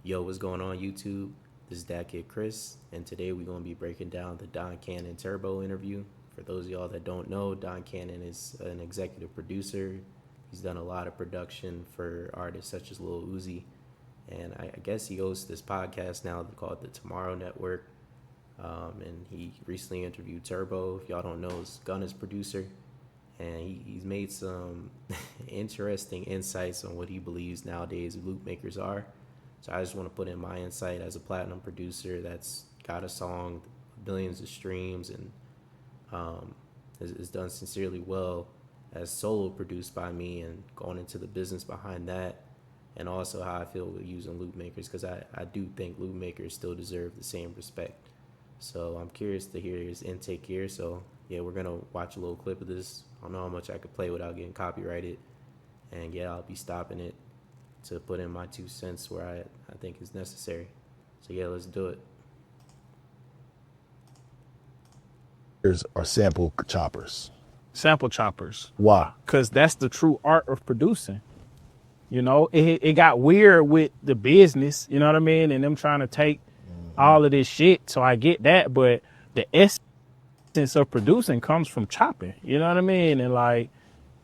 Yo, what's going on YouTube? This is that kid Chris, and today we're going to be breaking down the Don Cannon Turbo interview. For those of y'all that don't know, Don Cannon is an executive producer. He's done a lot of production for artists such as Lil Uzi, and I guess he hosts this podcast now called the Tomorrow Network. And he recently interviewed Turbo. If y'all don't know, is Gunna's producer, and he's made some interesting insights on what he believes nowadays Loopmakers are. So I just want to put in my insight as a platinum producer that's got a song, billions of streams, and is done sincerely well as solo produced by me, and going into the business behind that, and also how I feel with using Loopmakers, because I do think Loopmakers still deserve the same respect. So I'm curious to hear his intake here. So yeah, we're gonna watch a little clip of this. I don't know how much I could play without getting copyrighted, and yeah, I'll be stopping it to put in my 2 cents where I think is necessary. So yeah, let's do it. Are sample choppers. Sample choppers. Why? Because that's the true art of producing. You know, it got weird with the business, you know what I mean? And them trying to take all of this shit. So I get that, but the essence of producing comes from chopping, you know what I mean? And like,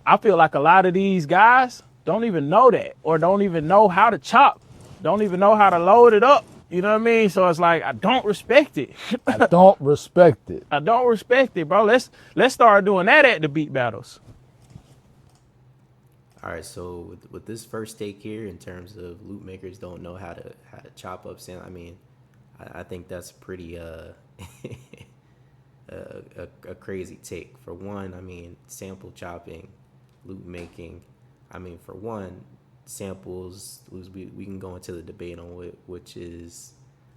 I feel like a lot of these guys don't even know that, or don't even know how to chop, don't even know how to load it up. You know what I mean? So it's like, I don't respect it. I don't respect it. I don't respect it, bro. Let's start doing that at the beat battles. All right, so with this first take here, in terms of Loopmakers don't know how to chop up sound, I mean, I think that's pretty a crazy take. For one, I mean, sample chopping, loop making. I mean, for one, samples, we can go into the debate on which is,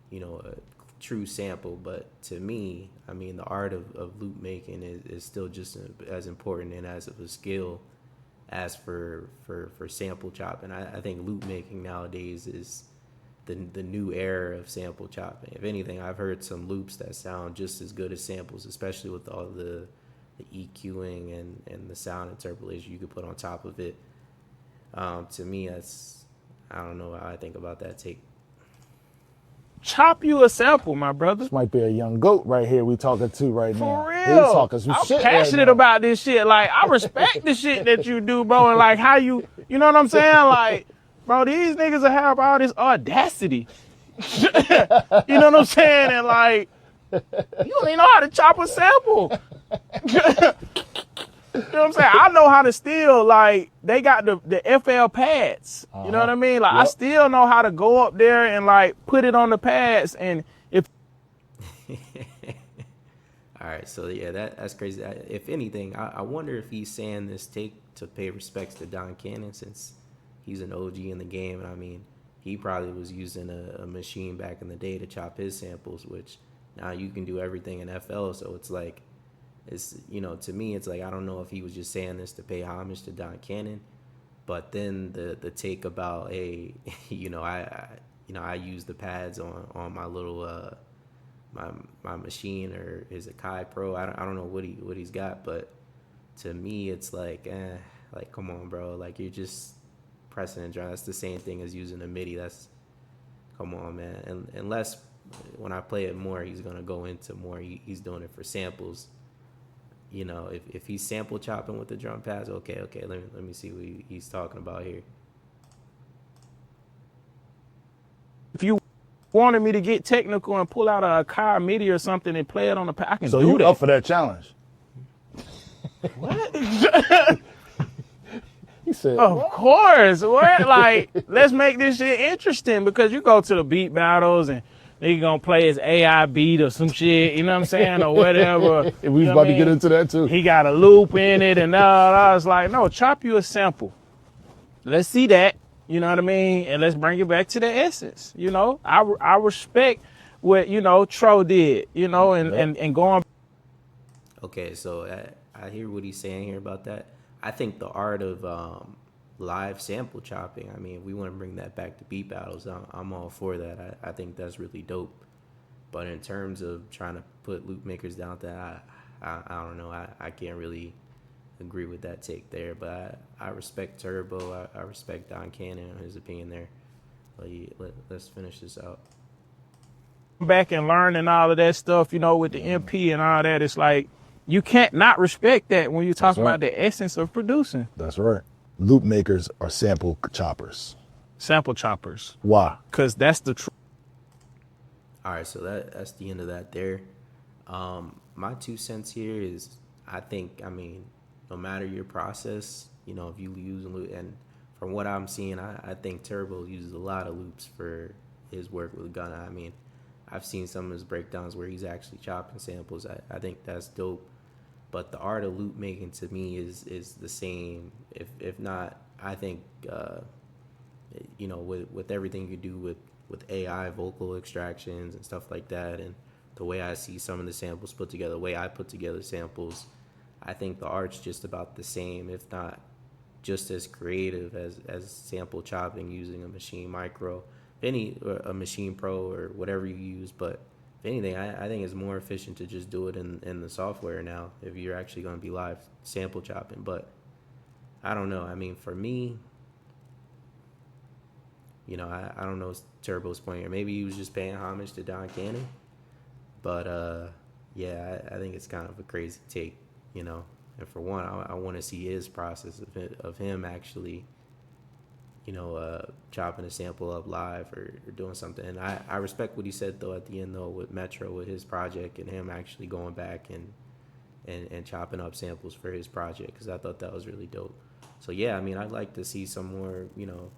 you know, a true sample. But to me, I mean, the art of loop making is still just as important and as of a skill as for sample chopping. I think loop making nowadays is the new era of sample chopping. If anything, I've heard some loops that sound just as good as samples, especially with all the EQing and the sound interpolation you could put on top of it. To me, I don't know how I think about that take. Chop you a sample, my brother. This might be a young goat right here we talking to right now. For real. He's talking some I'm shit passionate right now. about this shit. Like, I respect the shit that you do, bro. And like how you know what I'm saying? Like, bro, these niggas have all this audacity. You know what I'm saying? And like, you don't even know how to chop a sample. You know what I'm saying? I know how to still, like, they got the FL pads. You know what I mean? Like, I still know how to go up there and, like, put it on the pads. And if... All right, so yeah, that's crazy. If anything, I wonder if he's saying this take to pay respects to Don Cannon, since he's an OG in the game. And I mean, he probably was using a machine back in the day to chop his samples, which now you can do everything in FL. So it's like, it's, you know, to me, it's like, I don't know if he was just saying this to pay homage to Don Cannon, but then the take about, hey, you know, I use the pads on my little my machine, or is it Kai Pro? I don't know what he's got, but to me, it's like, like, come on, bro, like, you're just pressing and drawing. That's the same thing as using a MIDI. That's, come on, man. And unless when I play it more, he's gonna go into more. He's doing it for samples. You know, if he's sample chopping with the drum pads, okay, let me see what he's talking about here. If you wanted me to get technical and pull out a car MIDI or something and play it on the pad, I can So do you that. up for that challenge? What? He said, Of course. What? Like, let's make this shit interesting, because you go to the beat battles and they gonna play his AI beat or some shit, you know what I'm saying, or whatever. we was about to get into that too. He got a loop in it, and I was like, no, chop you a sample. Let's see that, you know what I mean, and let's bring it back to the essence. You know, I respect what, you know, Tro did, you know, and going. Okay, so I hear what he's saying here about that. I think the art of live sample chopping, I mean, if we want to bring that back to beat battles, I'm all for that. I think that's really dope. But in terms of trying to put loop makers down there, I don't know. I can't really agree with that take there. But I respect Turbo. I respect Don Cannon and his opinion there. But yeah, let's finish this out. Back and learning all of that stuff, you know, with the MP and all that, it's like you can't not respect that when you talk That's right. about the essence of producing. That's right. Loop makers are sample choppers. Sample choppers. Why? Because that's the truth. All right, so that's the end of that there. My 2 cents here is I mean, no matter your process, you know, if you use a loop, and from what I'm seeing, I think Turbo uses a lot of loops for his work with Gunna. I mean, I've seen some of his breakdowns where he's actually chopping samples. I think that's dope. But the art of loop making to me is the same, if not, I think you know, with everything you do with AI vocal extractions and stuff like that, and the way I see some of the samples put together, the way I put together samples, I think the art's just about the same, if not just as creative as sample chopping using a machine micro, or a machine pro or whatever you use. But if anything, I think it's more efficient to just do it in the software now if you're actually going to be live sample chopping. But I don't know. I mean, for me, you know, I don't know Turbo's point here. Maybe he was just paying homage to Don Cannon. But yeah, I think it's kind of a crazy take, you know. And for one, I want to see his process of him actually, you know, chopping a sample up live or doing something. And I respect what he said, though, at the end, though, with Metro, with his project, and him actually going back and chopping up samples for his project, because I thought that was really dope. So, yeah, I mean, I'd like to see some more, you know,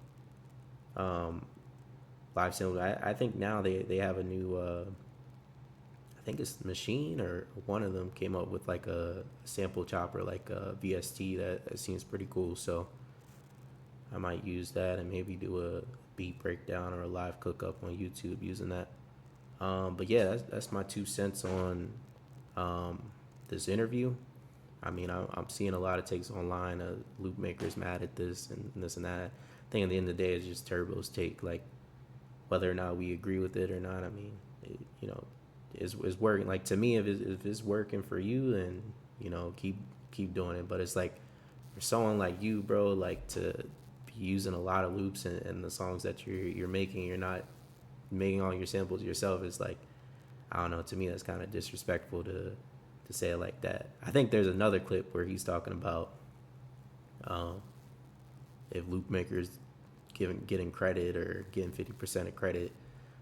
live samples. I think now they have a new, I think it's Machine, or one of them came up with like a sample chopper, like a VST that seems pretty cool. So I might use that and maybe do a beat breakdown or a live cook up on YouTube using that. But yeah, that's my 2 cents on this interview. I mean, I'm seeing a lot of takes online. Loop makers mad at this and this and that. I think at the end of the day, it's just Turbo's take. Like, whether or not we agree with it or not, I mean, you know, is working. Like, to me, if it's working for you, then, you know, keep doing it. But it's like, for someone like you, bro, like, to be using a lot of loops in the songs that you're making, you're not making all your samples yourself. It's like, I don't know. To me, that's kind of disrespectful to say it like that. I think there's another clip where he's talking about if loop makers getting credit or getting 50% of credit,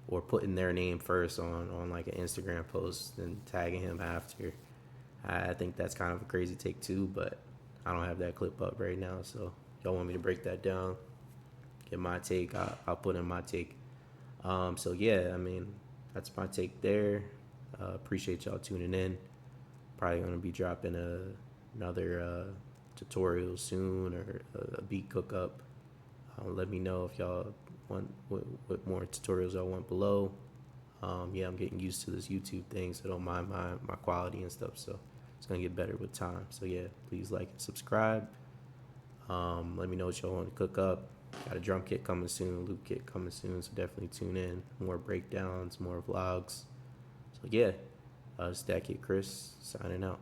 or putting their name first on like an Instagram post and tagging him after. I think that's kind of a crazy take too, but I don't have that clip up right now. So if y'all want me to break that down, get my take, I'll put in my take. So yeah, I mean, that's my take there. Appreciate y'all tuning in. Probably gonna be dropping another tutorial soon, or a beat cook up. Let me know if y'all want what more tutorials I want below. Yeah, I'm getting used to this YouTube thing, so don't mind my quality and stuff. So it's gonna get better with time. So yeah, please like and subscribe. Let me know what y'all want to cook up. Got a drum kit coming soon, loop kit coming soon, so definitely tune in. More breakdowns, more vlogs. So yeah, it's that kid Chris signing out.